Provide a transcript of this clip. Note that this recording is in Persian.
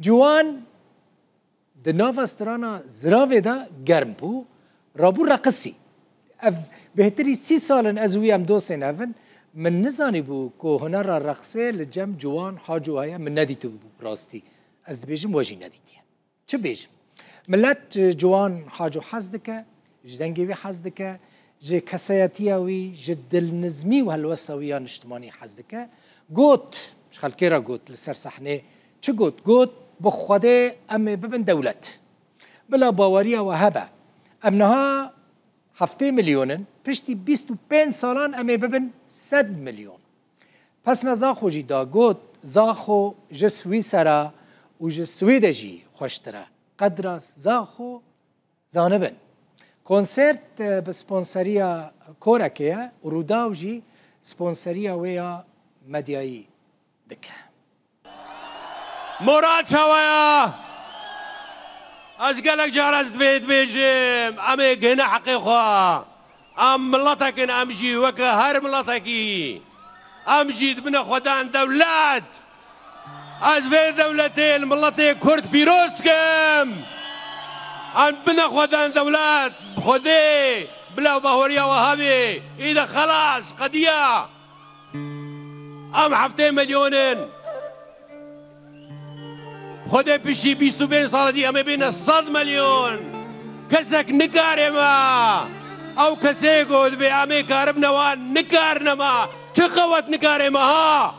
جوان د ناوا سترانا زراوه دا گرم بو رابو رقصی اف بهتری 30 سالن از وی هم دوستین افن من نزانی بو که هنر رقصه لجم جوان حاجو هایا من ندیتو بو راستی از بیجم واجی ندیتیم چه بیجم ملت جوان حاجو حز دکه جدنگی وی حز دکه جه کسایتی وی جه دلنظمی و هلوستویان اجتماعی حز دکه گوت خلکی را گوت لسر صحنه چه گوت؟ گوت بخوده ام ببن دولت بلا باوری و هبه امنها 7 میلیونن پشتی 25 سالان ام ببن 100 میلیون پس نزاخو جی دا گوت زاخو جه سویسرا و جه سویده جی خوشتره قدر زاخو زانبن کنسرت بسپانسریا کورکیه و روداو جی سپانسریا ویا مدیایی دکه مراد شویا از گلک جار از دوید بیجم امی گنه حقی خواه ام ملتکن ام جی وکه هر ملتکی ام جید بنا خودان دولت از وی دولتی الملتی کرد پیروز کم ام بنا خودان دولت خودی بلا باوریا وهابی ایده خلاص قدیه ام 7 میلیونن خود پیشی 25 سال دی همه بین 100 میلیون کسک نکاره ما او کسی گود به همه کارب نوان نکار نما چه خوات نکاره ما ها